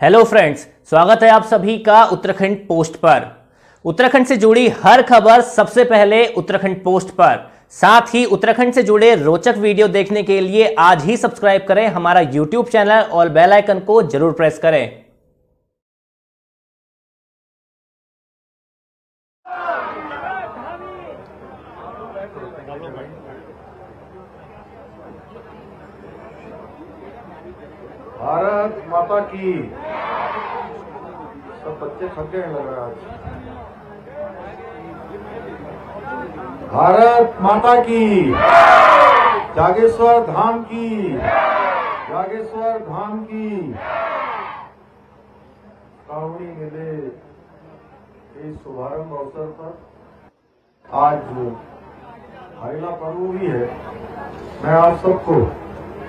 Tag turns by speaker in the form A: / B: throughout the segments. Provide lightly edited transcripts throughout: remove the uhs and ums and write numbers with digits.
A: Hello friends, स्वागत है आप सभी का उत्तराखंड पोस्ट पर। उत्तराखंड से जुड़ी हर खबर सबसे पहले उत्तराखंड पोस्ट पर। साथ ही उत्तराखंड से जुड़े रोचक वीडियो देखने के लिए आज ही सब्सक्राइब करें हमारा यूट्यूब चैनल और बेल आइकन को जरूर प्रेस करें।
B: भारत माता की। सब बच्चे थक गए लग रहा है आज। भारत माता की, जागेश्वर धाम की, जागेश्वर धाम की। श्रावणी मेले के शुभारंभ अवसर पर आज हरेला पर्व भी है। मैं आप सबको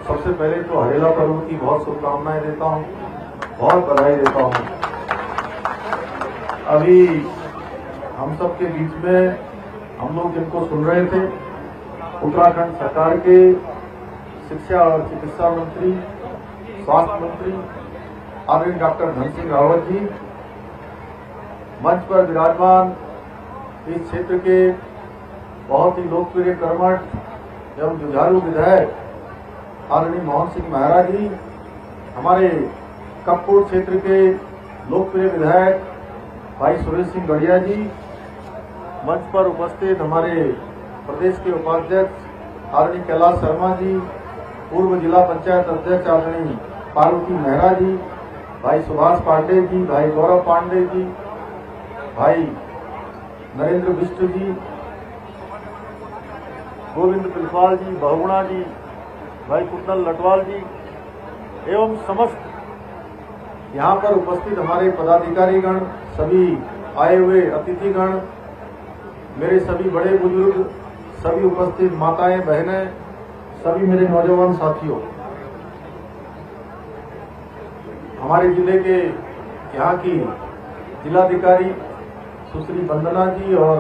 B: सबसे पहले तो हरेला पर्व की बहुत शुभकामनाएं देता हूं, बहुत बधाई देता हूं। अभी हम सब के बीच में हम लोग जिनको सुन रहे थे, उत्तराखंड सरकार के शिक्षा और चिकित्सा मंत्री, स्वास्थ्य मंत्री आदरणीय डॉक्टर धन सिंह रावत जी, मंच पर विराजमान इस क्षेत्र के बहुत ही लोकप्रिय कर्मठ एवं जुझारू विधायक आदरणीय मोहन सिंह मेहरा जी, हमारे कपकोट क्षेत्र के लोकप्रिय विधायक भाई सुरेश सिंह गढ़िया जी, मंच पर उपस्थित हमारे प्रदेश के उपाध्यक्ष आदरणीय कैलाश शर्मा जी, पूर्व जिला पंचायत अध्यक्ष आदरणीय पार्वती मेहरा जी, भाई सुभाष पांडे जी, भाई गौरव पांडे जी, भाई नरेंद्र बिष्ट जी, गोविंद पिलपाल जी, बहुगुणा जी, भाई कुंदन लटवाल जी एवं समस्त यहाँ पर उपस्थित हमारे पदाधिकारीगण, सभी आए हुए अतिथिगण, मेरे सभी बड़े बुजुर्ग, सभी उपस्थित माताएं बहनें, सभी मेरे नौजवान साथियों, हमारे जिले के यहाँ की जिलाधिकारी सुश्री वंदना जी और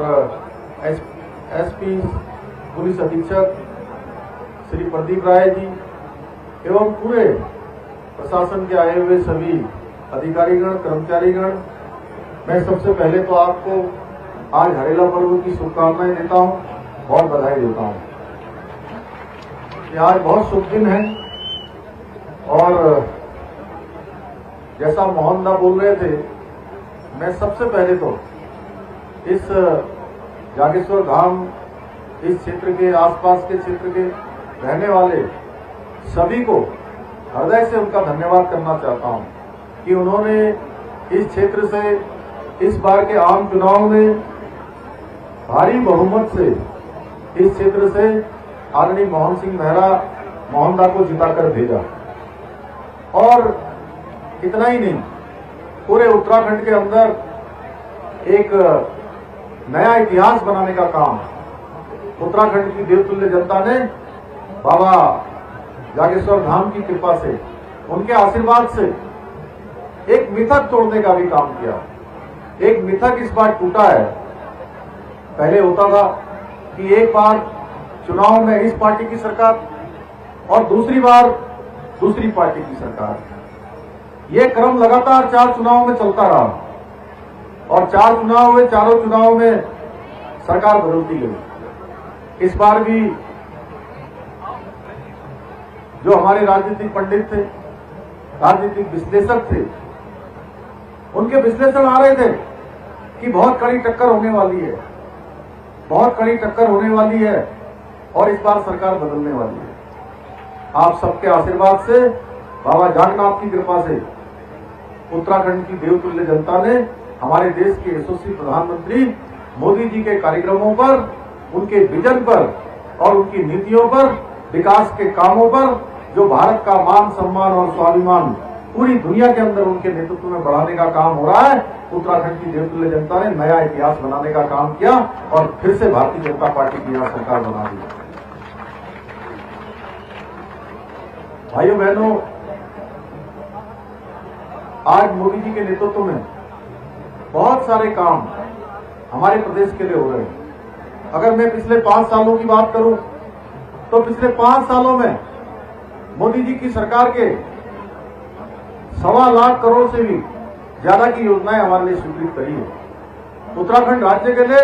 B: एसपी पुलिस अधीक्षक श्री प्रदीप राय जी एवं पूरे प्रशासन के आए हुए सभी अधिकारीगण, कर्मचारीगण, मैं सबसे पहले तो आपको आज हरेला पर्व की शुभकामनाएं देता हूं, बहुत बधाई देता हूं। ये आज बहुत शुभ दिन है और जैसा मोहन दा बोल रहे थे, मैं सबसे पहले तो इस जागेश्वर धाम, इस क्षेत्र के आसपास के क्षेत्र के रहने वाले सभी को हृदय से उनका धन्यवाद करना चाहता हूं कि उन्होंने इस क्षेत्र से इस बार के आम चुनाव में भारी बहुमत से इस क्षेत्र से आदरणीय मोहन सिंह मेहरा मोहनदा को जिताकर भेजा। और इतना ही नहीं, पूरे उत्तराखंड के अंदर एक नया इतिहास बनाने का काम उत्तराखंड की देवतुल्य जनता ने बाबा जागेश्वर धाम की कृपा से, उनके आशीर्वाद से एक मिथक तोड़ने का भी काम किया। एक मिथक इस बार टूटा है। पहले होता था कि एक बार चुनाव में इस पार्टी की सरकार और दूसरी बार दूसरी पार्टी की सरकार। ये क्रम लगातार 4 चुनाव में चलता रहा और 4 चुनाव हुए, चारों चुनाव में सरकार बदलती गई। इस बार भी जो हमारे राजनीतिक पंडित थे, राजनीतिक विश्लेषक थे, उनके विश्लेषण आ रहे थे कि बहुत कड़ी टक्कर होने वाली है, बहुत कड़ी टक्कर होने वाली है और इस बार सरकार बदलने वाली है। आप सबके आशीर्वाद से, बाबा जागन्नाथ की कृपा से उत्तराखंड की देवतुल्य जनता ने हमारे देश के यशस्वी प्रधानमंत्री मोदी जी के कार्यक्रमों पर, उनके विजन पर और उनकी नीतियों पर, विकास के कामों पर, जो भारत का मान सम्मान और स्वाभिमान पूरी दुनिया के अंदर उनके नेतृत्व में बढ़ाने का काम हो रहा है, उत्तराखंड की देवतुल्य जनता ने नया इतिहास बनाने का काम किया और फिर से भारतीय जनता पार्टी की यहां सरकार बना दी। भाइयों बहनों, आज मोदी जी के नेतृत्व में बहुत सारे काम हमारे प्रदेश के लिए हो रहे हैं। अगर मैं पिछले 5 सालों की बात करूं तो पिछले 5 सालों में मोदी जी की सरकार के 1.25 लाख करोड़ से भी ज्यादा की योजनाएं हमारे लिए स्वीकृत करी है। उत्तराखंड राज्य के लिए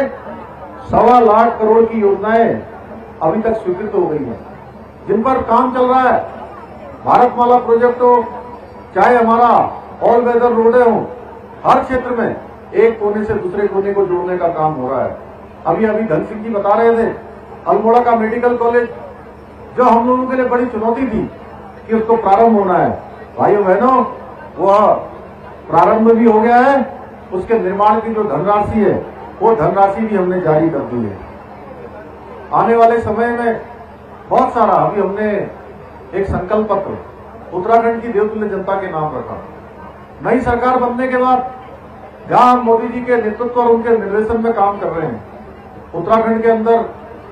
B: 1.25 लाख करोड़ की योजनाएं अभी तक स्वीकृत हो गई हैं, जिन पर काम चल रहा है। भारतमाला प्रोजेक्ट हो, चाहे हमारा ऑल वेदर रोडें हो, हर क्षेत्र में एक कोने से दूसरे कोने को जोड़ने का काम हो रहा है। अभी धन सिंह जी बता रहे थे, अल्मोड़ा का मेडिकल कॉलेज जो हम लोगों के लिए बड़ी चुनौती थी कि उसको प्रारंभ होना है। भाइयों बहनों, वह प्रारंभ भी हो गया है। उसके निर्माण की जो धनराशि है, वो धनराशि भी हमने जारी कर दी है। आने वाले समय में बहुत सारा, अभी हमने एक संकल्प पत्र उत्तराखंड की देवतुल्य जनता के नाम रखा। नई सरकार बनने के बाद जहां हम मोदी जी के नेतृत्व और उनके निर्देशन में काम कर रहे हैं, उत्तराखंड के अंदर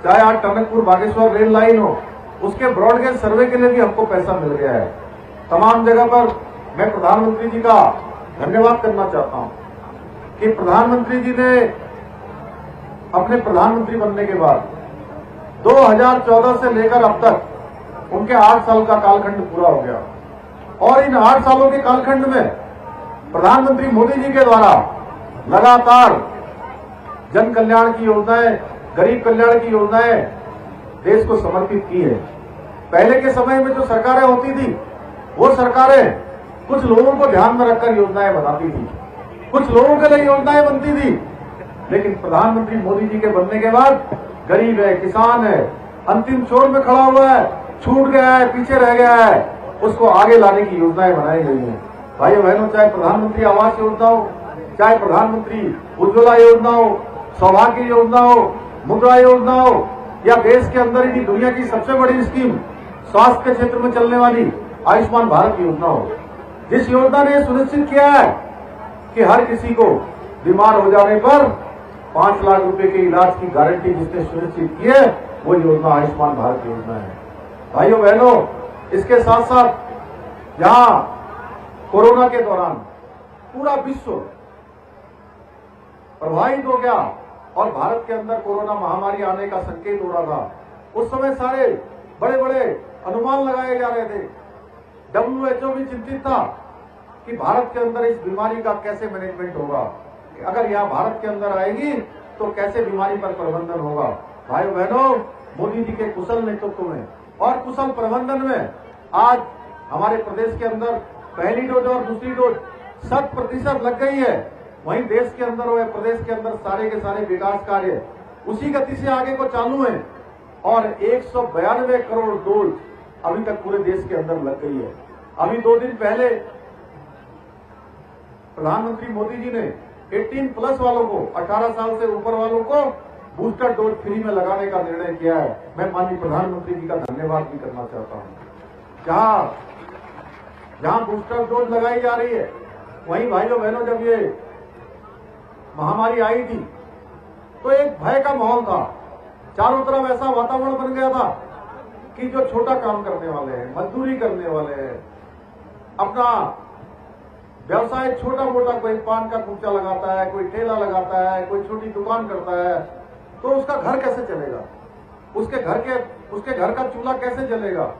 B: चाहे आज टनकपुर बागेश्वर रेल लाइन हो, उसके ब्रॉडगेज सर्वे के लिए भी हमको पैसा मिल गया है। तमाम जगह पर मैं प्रधानमंत्री जी का धन्यवाद करना चाहता हूं कि प्रधानमंत्री जी ने अपने प्रधानमंत्री बनने के बाद 2014 से लेकर अब तक उनके 8 साल का कालखंड पूरा हो गया, और इन 8 सालों के कालखंड में प्रधानमंत्री मोदी जी के द्वारा लगातार जन कल्याण की योजनाएं, गरीब कल्याण की योजनाएं देश को समर्पित की है। पहले के समय में जो सरकारें होती थी, वो सरकारें कुछ लोगों को ध्यान में रखकर योजनाएं बनाती थी, कुछ लोगों के लिए योजनाएं बनती थी। लेकिन प्रधानमंत्री मोदी जी के बनने के बाद गरीब है, किसान है, अंतिम छोर में खड़ा हुआ है, छूट गया है, पीछे रह गया है, उसको आगे लाने की योजनाएं बनाई गई हैं। भाइयों बहनों, चाहे प्रधानमंत्री आवास योजना हो, चाहे प्रधानमंत्री उज्ज्वला योजना हो, सौभाग्य योजना हो, मुद्रा योजना हो, या देश के अंदर ही दुनिया की सबसे बड़ी स्कीम स्वास्थ्य के क्षेत्र में चलने वाली आयुष्मान भारत योजना हो, जिस योजना ने सुनिश्चित किया है कि हर किसी को बीमार हो जाने पर 5 लाख रुपए के इलाज की गारंटी जिसने सुनिश्चित की है, वो योजना आयुष्मान भारत योजना है। भाइयों बहनों, इसके साथ साथ जहां कोरोना के दौरान पूरा विश्व प्रभावित हो गया और भारत के अंदर कोरोना महामारी आने का संकेत हो रहा था, उस समय सारे बड़े बड़े अनुमान लगाए जा रहे थे। WHO भी चिंतित था कि भारत के अंदर इस बीमारी का कैसे मैनेजमेंट होगा, अगर यह भारत के अंदर आएगी तो कैसे बीमारी पर प्रबंधन होगा। भाइयों बहनों, मोदी जी के कुशल नेतृत्व में और कुशल प्रबंधन में आज हमारे प्रदेश के अंदर पहली डोज और दूसरी डोज 100% लग गई है। वहीं देश के अंदर और प्रदेश के अंदर सारे के सारे विकास कार्य उसी गति से आगे को चालू है, और 192 करोड़ डोज अभी तक पूरे देश के अंदर लग गई है। अभी 2 दिन पहले प्रधानमंत्री मोदी जी ने 18+ वालों को, 18 साल से ऊपर वालों को बूस्टर डोज फ्री में लगाने का निर्णय किया है। मैं माननीय प्रधानमंत्री जी का धन्यवाद भी करना चाहता हूं। जहां बूस्टर डोज लगाई जा रही है, वहीं भाइयों बहनों, जब ये महामारी आई थी तो एक भय का माहौल था। चारों तरफ ऐसा वातावरण बन गया था कि जो छोटा काम करने वाले हैं, मजदूरी करने वाले हैं, अपना व्यवसाय छोटा मोटा, कोई पान का कुच्चा लगाता है, कोई ठेला लगाता है, कोई छोटी दुकान करता है, तो उसका घर कैसे चलेगा, उसके घर का चूल्हा कैसे जलेगा,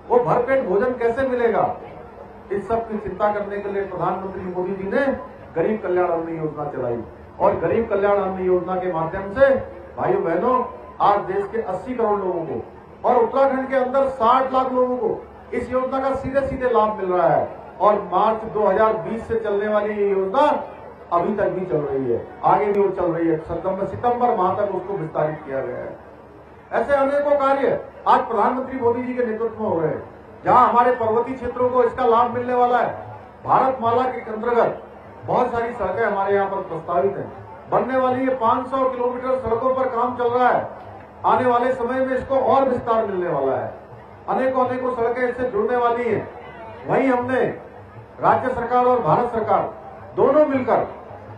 B: वो भरपेट भोजन कैसे मिलेगा। इस सब की चिंता करने के लिए प्रधानमंत्री मोदी जी ने गरीब कल्याण अन्न योजना चलाई, और गरीब कल्याण अन्न योजना के माध्यम से भाइयों बहनों, आज देश के 80 करोड़ लोगों को और उत्तराखंड के अंदर 60 लाख लोगों को इस योजना का सीधे सीधे लाभ मिल रहा है। और मार्च 2020 से चलने वाली ये योजना अभी तक भी चल रही है, आगे भी वो चल रही है। सितंबर माह तक उसको विस्तारित किया गया है। ऐसे अनेकों कार्य आज प्रधानमंत्री मोदी जी के नेतृत्व में हो रहे हैं, जहां हमारे पर्वतीय क्षेत्रों को इसका लाभ मिलने वाला है। भारतमाला के अंतर्गत बहुत सारी सड़कें हमारे यहाँ पर प्रस्तावित हैं, बनने वाली है। 500 किलोमीटर सड़कों पर काम चल रहा है। आने वाले समय में इसको और विस्तार मिलने वाला है। अनेकों सड़कें इससे जुड़ने वाली हैं। वहीं हमने राज्य सरकार और भारत सरकार दोनों मिलकर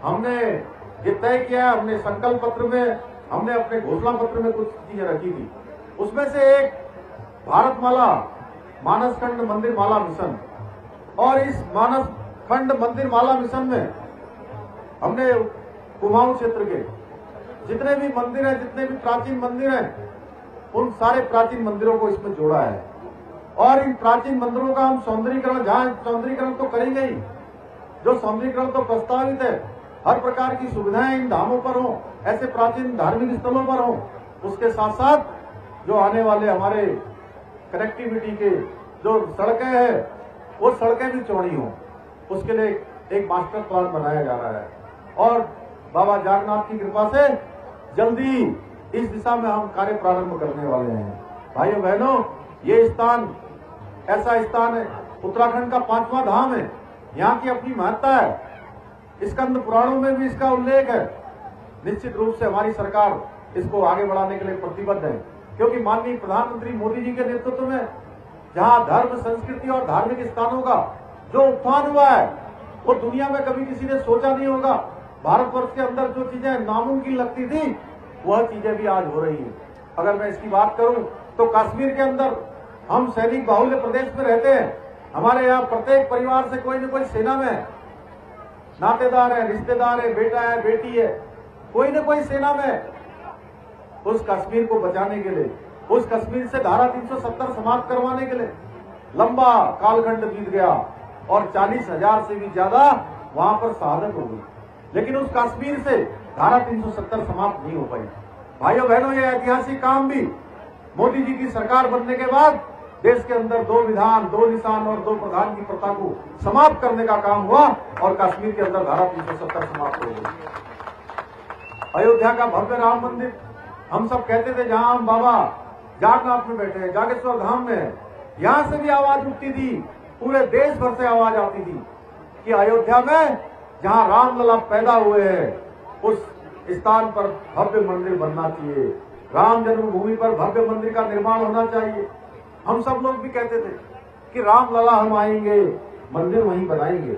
B: हमने ये तय किया है, हमने संकल्प पत्र में, हमने अपने घोषणा पत्र में कुछ चीजें रखी थी। उसमें से एक भारतमाला मानसखंड मंदिर माला मिशन, और इस मानसखंड मंदिर माला मिशन में हमने कुमाऊं क्षेत्र के जितने भी मंदिर हैं, जितने भी प्राचीन मंदिर हैं, उन सारे प्राचीन मंदिरों को इसमें जोड़ा है। और इन प्राचीन मंदिरों का हम सौंदर्यीकरण, जहां सौंदर्यीकरण तो करेंगे ही, जो सौंदर्यीकरण तो प्रस्तावित है, हर प्रकार की सुविधाएं इन धामों पर हो, ऐसे प्राचीन धार्मिक स्थलों पर हो, उसके साथ साथ जो आने वाले हमारे कनेक्टिविटी के जो सड़कें हैं वो सड़कें भी चौड़ी हों, उसके लिए एक मास्टर प्लान बनाया जा रहा है। और बाबा जागन्नाथ की कृपा से जल्दी इस दिशा में हम कार्य प्रारंभ करने वाले हैं। भाइयों बहनों, ये स्थान ऐसा स्थान है, उत्तराखंड का 5वां धाम है, यहाँ की अपनी महत्ता है, स्कंद पुराणों में भी इसका उल्लेख है। निश्चित रूप से हमारी सरकार इसको आगे बढ़ाने के लिए प्रतिबद्ध है, क्योंकि माननीय प्रधानमंत्री मोदी जी के नेतृत्व में जहां धर्म, संस्कृति और धार्मिक स्थानों का जो उत्थान हुआ है वो दुनिया में कभी किसी ने सोचा नहीं होगा। भारतवर्ष के अंदर जो चीजें नामुमकिन लगती थी वह चीजें भी आज हो रही है। अगर मैं इसकी बात करूं तो कश्मीर के अंदर हम सैनिक बाहुल्य प्रदेश में रहते हैं, हमारे यहाँ प्रत्येक परिवार से कोई न कोई सेना में नातेदार है, रिश्तेदार है, बेटा है, बेटी है, कोई न कोई सेना में। उस कश्मीर को बचाने के लिए, उस कश्मीर से धारा 370 समाप्त करवाने के लिए लंबा कालखंड बीत गया और 40,000 से भी ज्यादा वहां पर शहादत हो गई, लेकिन उस कश्मीर से धारा 370 समाप्त नहीं हो पाई। भाइयों बहनों, ये ऐतिहासिक काम भी मोदी जी की सरकार बनने के बाद देश के अंदर 2 विधान, 2 निशान और 2 प्रधान की प्रथा को समाप्त करने का काम हुआ और कश्मीर के अंदर धारा 370 समाप्त हो गई। अयोध्या का भव्य राम मंदिर, हम सब कहते थे जहां हम बाबा जागन्नाथ में बैठे हैं, जागेश्वर धाम में, यहां से भी आवाज उठती थी, पूरे देश भर से आवाज आती थी कि अयोध्या में जहां रामलला पैदा हुए हैं उस स्थान पर भव्य मंदिर बनना चाहिए, राम जन्मभूमि पर भव्य मंदिर का निर्माण होना चाहिए। हम सब लोग भी कहते थे कि रामलला हम आएंगे, मंदिर वहीं बनाएंगे।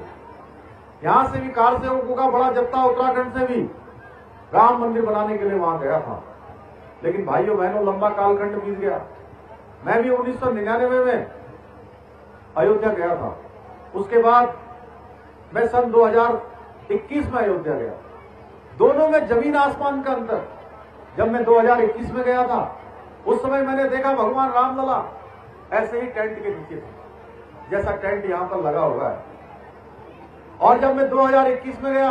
B: यहां से भी कार सेवकों का बड़ा जत्था उत्तराखंड से भी राम मंदिर बनाने के लिए वहां गया था, लेकिन भाइयों बहनों लंबा कालखंड बीत गया। मैं भी 1999 में अयोध्या गया था, उसके बाद मैं सन 2021 में अयोध्या गया। दोनों में जमीन आसमान का अंतर। जब मैं 2021 में गया था उस समय मैंने देखा भगवान रामलला ऐसे ही टेंट के नीचे थे, जैसा टेंट यहां पर लगा हुआ है। और जब मैं 2021 में गया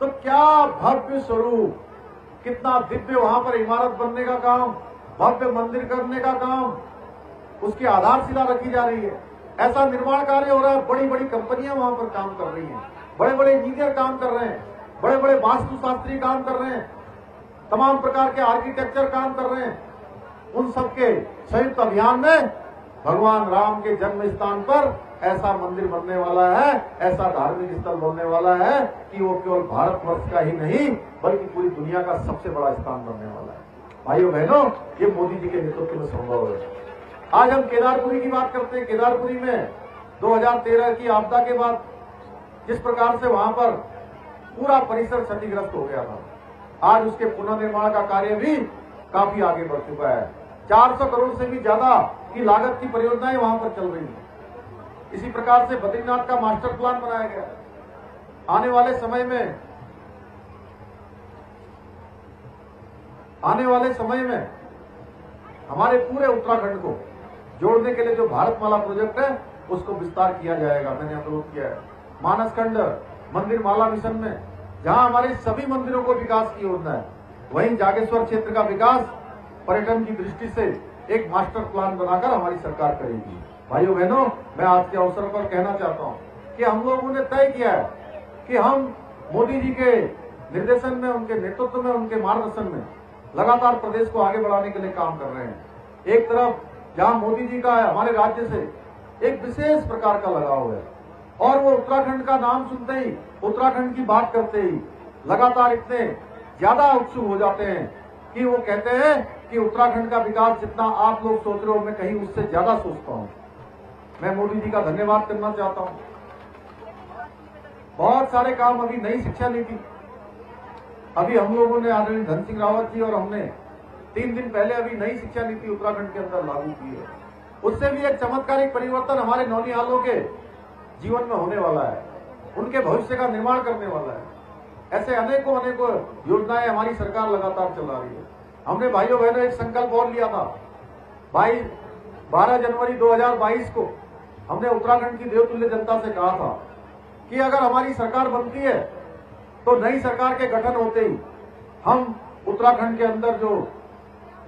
B: तो क्या भव्य स्वरूप, कितना दिव्य वहां पर इमारत बनने का काम, भव्य मंदिर करने का काम, उसकी आधारशिला रखी जा रही है, ऐसा निर्माण कार्य हो रहा है। बड़ी बड़ी कंपनियां वहां पर काम कर रही हैं, बड़े बड़े इंजीनियर काम कर रहे हैं, बड़े बड़े वास्तुशास्त्री काम कर रहे हैं, तमाम प्रकार के आर्किटेक्चर काम कर रहे हैं। उन सबके संयुक्त अभियान में भगवान राम के जन्म स्थान पर ऐसा मंदिर बनने वाला है, ऐसा धार्मिक स्थल बनने वाला है कि वो केवल भारतवर्ष का ही नहीं बल्कि पूरी दुनिया का सबसे बड़ा स्थान बनने वाला है। भाइयों बहनों, ये मोदी जी के नेतृत्व में संभव है। आज हम केदारपुरी की बात करते हैं। केदारपुरी में 2013 की आपदा के बाद जिस प्रकार से वहां पर पूरा परिसर क्षतिग्रस्त हो गया था, आज उसके पुनर्निर्माण का कार्य भी काफी आगे बढ़ चुका है। 400 करोड़ से भी ज्यादा की लागत की परियोजनाएं वहां पर चल रही हैं। इसी प्रकार से बद्रीनाथ का मास्टर प्लान बनाया गया। आने वाले समय में हमारे पूरे उत्तराखंड को जोड़ने के लिए जो भारतमाला प्रोजेक्ट है उसको विस्तार किया जाएगा। मैंने अनुरोध किया है मानसखंड मंदिर माला मिशन में, जहां हमारे सभी मंदिरों को विकास की योजना है, वहीं जागेश्वर क्षेत्र का विकास पर्यटन की दृष्टि से एक मास्टर प्लान बनाकर हमारी सरकार करेगी। भाइयों बहनों, मैं आज के अवसर पर कहना चाहता हूं कि हम लोगों ने तय किया है कि हम मोदी जी के निर्देशन में, उनके नेतृत्व में, उनके मार्गदर्शन में लगातार प्रदेश को आगे बढ़ाने के लिए काम कर रहे हैं। एक तरफ जहां मोदी जी का हमारे राज्य से एक विशेष प्रकार का लगाव है और वो उत्तराखंड का नाम सुनते ही, उत्तराखंड की बात करते ही लगातार इतने ज्यादा उत्सुक हो जाते हैं कि वो कहते हैं कि उत्तराखंड का विकास जितना आप लोग सोच रहे हो मैं कहीं उससे ज्यादा सोचता हूं। मैं मोदी जी का धन्यवाद करना चाहता हूं। बहुत सारे काम, अभी नई शिक्षा नीति, अभी हम लोगों ने आदरणीय धन सिंह रावत जी और हमने 3 दिन पहले अभी नई शिक्षा नीति उत्तराखंड के अंदर लागू की है। उससे भी एक चमत्कारिक परिवर्तन हमारे नौनिहालों के जीवन में होने वाला है, उनके भविष्य का निर्माण करने वाला है। ऐसे अनेकों योजनाएं हमारी सरकार लगातार चला रही है। हमने भाइयों बहनों एक संकल्प और लिया था, 12 जनवरी 2022 को हमने उत्तराखंड की देवतुल्य जनता से कहा था कि अगर हमारी सरकार बनती है तो नई सरकार के गठन होते ही हम उत्तराखंड के अंदर जो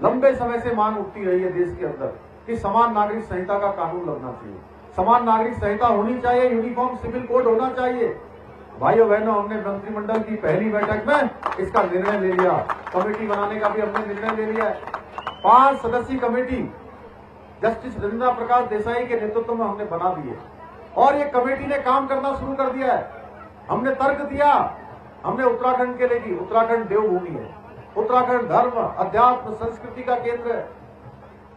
B: लंबे समय से मांग उठती रही है देश के अंदर कि समान नागरिक संहिता का कानून लगना चाहिए, समान नागरिक संहिता होनी चाहिए, यूनिफॉर्म सिविल कोड होना चाहिए। भाइयों बहनों, हमने मंत्रिमंडल की पहली बैठक में इसका निर्णय ले लिया, कमेटी बनाने का भी हमने निर्णय ले लिया है। 5 सदस्यीय कमेटी जस्टिस रंजना प्रकाश देसाई के नेतृत्व में हमने बना दी है और ये कमेटी ने काम करना शुरू कर दिया है। हमने तर्क दिया, हमने उत्तराखंड के लिए की, उत्तराखंड देवभूमि है, उत्तराखंड धर्म अध्यात्म संस्कृति का केंद्र है।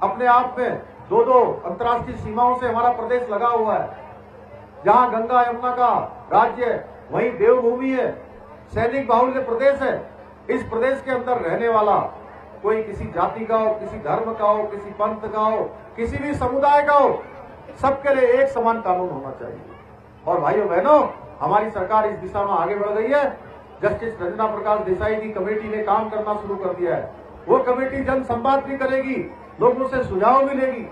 B: अपने आप में 2 अंतर्राष्ट्रीय सीमाओं से हमारा प्रदेश लगा हुआ है, जहां गंगा यमुना का राज्य है, वहीं देवभूमि है, सैनिक बाहुल्य प्रदेश है। इस प्रदेश के अंदर रहने वाला कोई किसी जाति का हो, किसी धर्म का हो, किसी पंथ का हो, किसी भी समुदाय का हो, सबके लिए एक समान कानून होना चाहिए। और भाइयों बहनों, हमारी सरकार इस दिशा में आगे बढ़ गई है। जस्टिस रंजना प्रकाश देसाई की कमेटी ने काम करना शुरू कर दिया है। वो कमेटी जन संवाद भी करेगी, लोगों से सुझाव भी लेगी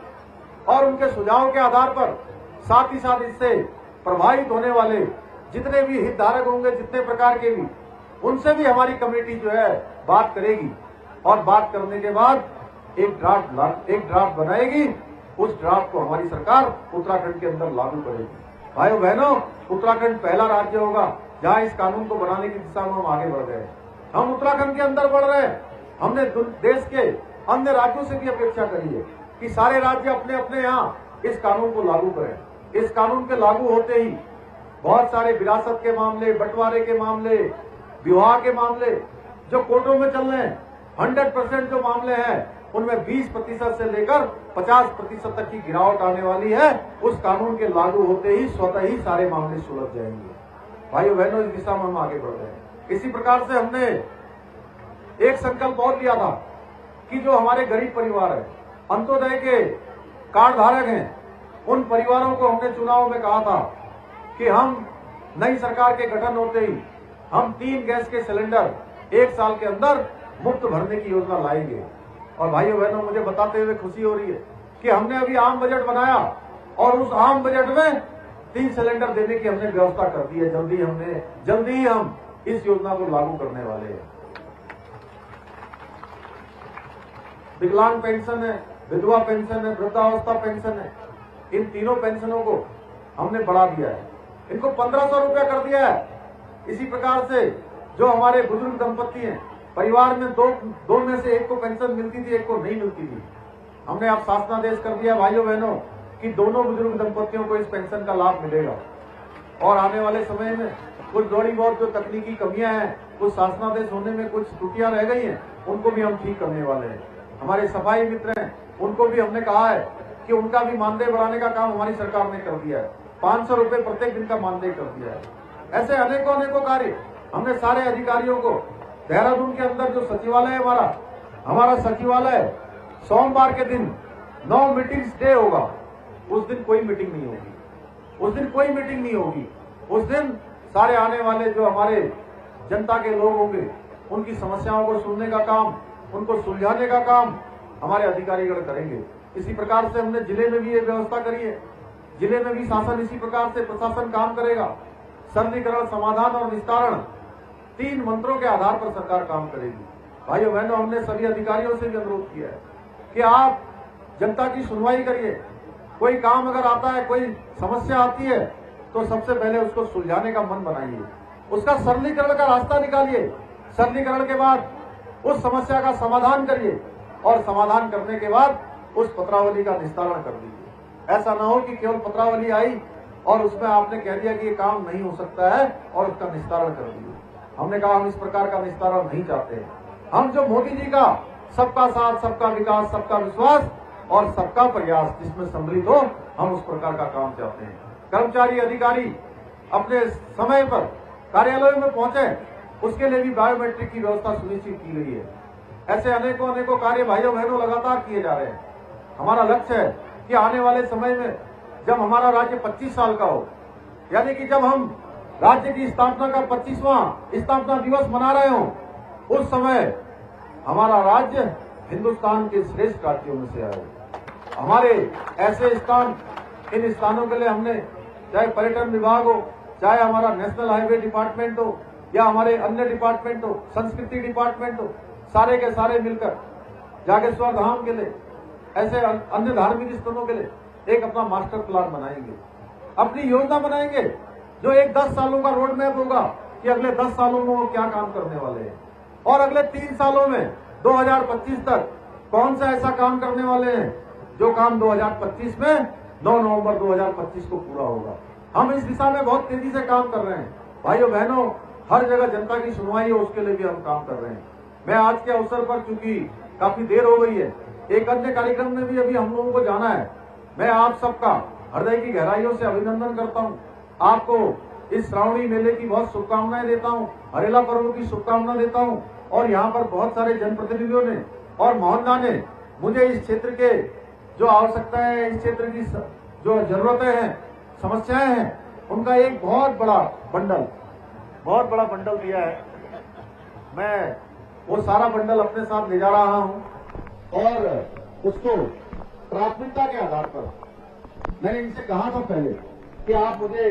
B: और उनके सुझाव के आधार पर साथ ही साथ इससे प्रभावित होने वाले जितने भी हितधारक होंगे, जितने प्रकार के भी, उनसे भी हमारी कमेटी जो है बात करेगी और बात करने के बाद एक ड्राफ्ट बनाएगी। उस ड्राफ्ट को हमारी सरकार उत्तराखंड के अंदर लागू करेगी। भाइयों बहनों, उत्तराखंड पहला राज्य होगा जहां इस कानून को बनाने की दिशा में हम आगे बढ़ गए। हम उत्तराखंड के अंदर बढ़ रहे हैं। हमने देश के अन्य राज्यों से भी अपेक्षा करी है कि सारे राज्य अपने अपने यहाँ इस कानून को लागू करें। इस कानून के लागू होते ही बहुत सारे विरासत के मामले, बंटवारे के मामले, विवाह के मामले जो कोर्टों में चल रहे हैं, 100% जो मामले हैं उनमें 20% से लेकर 50% तक की गिरावट आने वाली है। उस कानून के लागू होते ही स्वतः ही सारे मामले सुलझ जाएंगे। भाइयों बहनों, इस दिशा में हम आगे बढ़ रहे हैं। इसी प्रकार से हमने एक संकल्प और लिया था कि जो हमारे गरीब परिवार है, अंत्योदय के कार्ड धारक हैं, उन परिवारों को हमने चुनाव में कहा था कि हम नई सरकार के गठन होते ही हम 3 गैस के सिलेंडर 1 साल के अंदर मुफ्त भरने की योजना लाएंगे। और भाइयों बहनों, मुझे बताते हुए खुशी हो रही है कि हमने अभी आम बजट बनाया और उस आम बजट में 3 सिलेंडर देने की हमने व्यवस्था कर दी है। जल्दी ही हम इस योजना को लागू करने वाले हैं। विकलांग पेंशन है, विधवा पेंशन है, वृद्धावस्था पेंशन है, इन तीनों पेंशनों को हमने बढ़ा दिया है। इनको 1500 रुपया कर दिया है। इसी प्रकार से जो हमारे बुजुर्ग दंपत्ति हैं, परिवार में दो में से एक को पेंशन मिलती थी, एक को नहीं मिलती थी, हमने अब शासनादेश कर दिया भाइयों बहनों कि दोनों बुजुर्ग दंपतियों को इस पेंशन का लाभ मिलेगा। और आने वाले समय में कुछ थोड़ी बहुत जो तकनीकी कमियां हैं, कुछ शासनादेश होने में कुछ त्रुटियां रह गई हैं, उनको भी हम ठीक करने वाले हैं। हमारे सफाई मित्र हैं, उनको भी हमने कहा है कि उनका भी मानदेय बढ़ाने का काम हमारी सरकार ने कर दिया है। 500 रुपए प्रत्येक दिन का मानदेय कर दिया है। ऐसे अनेकों कार्य हमने सारे अधिकारियों को, देहरादून के अंदर जो सचिवालय है हमारा सचिवालय सोमवार के दिन 9 मीटिंग्स डे होगा। उस दिन कोई मीटिंग नहीं होगी। उस दिन सारे आने वाले जो हमारे जनता के लोग होंगे, उनकी समस्याओं को सुनने का काम, उनको सुलझाने का काम हमारे अधिकारीगण करेंगे। इसी प्रकार से हमने जिले में भी ये व्यवस्था करी है। जिले में भी शासन इसी प्रकार से प्रशासन काम करेगा। सरलीकरण, समाधान और निस्तारण, 3 मंत्रों के आधार पर सरकार काम करेगी। भाइयों बहनों, हमने सभी अधिकारियों से भी अनुरोध किया है कि आप जनता की सुनवाई करिए। कोई काम अगर आता है, कोई समस्या आती है, तो सबसे पहले उसको सुलझाने का मन बनाइए, उसका सरलीकरण का रास्ता निकालिए। सरलीकरण के बाद उस समस्या का समाधान करिए और समाधान करने के बाद उस पत्रावली का निस्तारण कर दीजिए। ऐसा ना हो कि केवल पत्रावली आई और उसमें आपने कह दिया कि ये काम नहीं हो सकता है और उसका निस्तारण कर दीजिए। हमने कहा हम इस प्रकार का निस्तारण नहीं चाहते हैं। हम जो मोदी जी का सबका साथ, सबका विकास, सबका विश्वास और सबका प्रयास जिसमें सम्मिलित हो, हम उस प्रकार का काम चाहते हैं। कर्मचारी अधिकारी अपने समय पर कार्यालय में पहुंचे, उसके लिए भी बायोमेट्रिक की व्यवस्था सुनिश्चित की गई है। ऐसे अनेकों कार्य भाइयों बहनों लगातार किए जा रहे हैं। हमारा लक्ष्य है कि आने वाले समय में जब हमारा राज्य 25 साल का हो, यानी कि जब हम राज्य की स्थापना का 25वां स्थापना दिवस मना रहे हो, उस समय हमारा राज्य हिंदुस्तान के श्रेष्ठ राज्यों में से आए। हमारे ऐसे स्थान, इन स्थानों के लिए हमने चाहे पर्यटन विभाग हो, चाहे हमारा नेशनल हाईवे डिपार्टमेंट हो या हमारे अन्य डिपार्टमेंट हो, संस्कृति डिपार्टमेंट हो, सारे के सारे मिलकर जागेश्वर धाम के लिए, ऐसे अन्य धार्मिक स्थलों के लिए एक अपना मास्टर प्लान बनाएंगे, अपनी योजना बनाएंगे, जो एक 10 सालों का रोड मैप होगा कि अगले 10 सालों में वो क्या काम करने वाले हैं और अगले 3 सालों में 2025 तक कौन सा ऐसा काम करने वाले हैं जो काम 2025 में 9 नवंबर 2025 को पूरा होगा। हम इस दिशा में बहुत तेजी से काम कर रहे हैं भाइयों बहनों, हर जगह जनता की सुनवाई हो उसके लिए भी हम काम कर रहे हैं। मैं आज के अवसर पर, चूंकि काफी देर हो गई है, एक अन्य कार्यक्रम में भी अभी हम लोगों को जाना है। मैं आप सबका हृदय की गहराइयों से अभिनंदन करता हूं, आपको इस श्रावणी मेले की बहुत शुभकामनाएं देता हूं, हरेला पर्व की शुभकामना देता हूं और यहाँ पर बहुत सारे जनप्रतिनिधियों ने और मोहल्ला ने मुझे इस क्षेत्र के जो आवश्यकता है, इस क्षेत्र की जो जरूरतें हैं, समस्याएं हैं, उनका एक बहुत बड़ा बंडल दिया है। मैं वो सारा बंडल अपने साथ ले जा रहा हूं और उसको प्राथमिकता के आधार पर मैंने इनसे कहा था पहले कि आप मुझे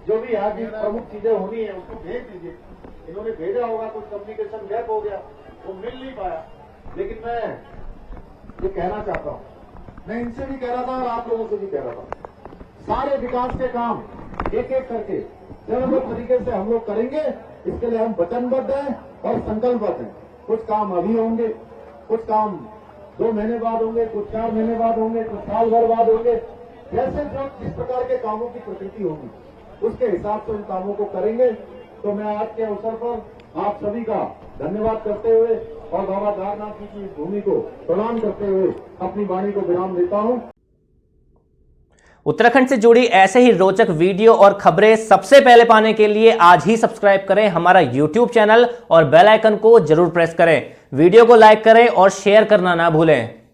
B: जो भी आज की प्रमुख चीजें होनी है उसको भेज दीजिए। इन्होंने भेजा होगा, कुछ कम्युनिकेशन गैप हो गया, वो मिल नहीं पाया, लेकिन मैं ये कहना चाहता हूं, मैं इनसे भी कह रहा था और आप लोगों से भी कह रहा था, सारे विकास के काम एक एक करके चरणबद्ध तरीके से हम लोग करेंगे। इसके लिए हम वचनबद्ध हैं और संकल्पबद्ध हैं। कुछ काम अभी होंगे, कुछ काम 2 महीने बाद होंगे, कुछ 4 महीने बाद होंगे, कुछ साल भर बाद होंगे। जैसे जो जिस प्रकार के कामों की प्रकृति होगी उसके हिसाब से उन कामों को करेंगे। तो मैं आज के अवसर पर आप सभी का धन्यवाद करते हुए और बाबा दारनाथ जी की इस भूमि को प्रणाम करते हुए अपनी वाणी को विराम देता हूं।
A: उत्तराखंड से जुड़ी ऐसे ही रोचक वीडियो और खबरें सबसे पहले पाने के लिए आज ही सब्सक्राइब करें हमारा YouTube चैनल और बेल आइकन को जरूर प्रेस करें। वीडियो को लाइक करें और शेयर करना ना भूलें।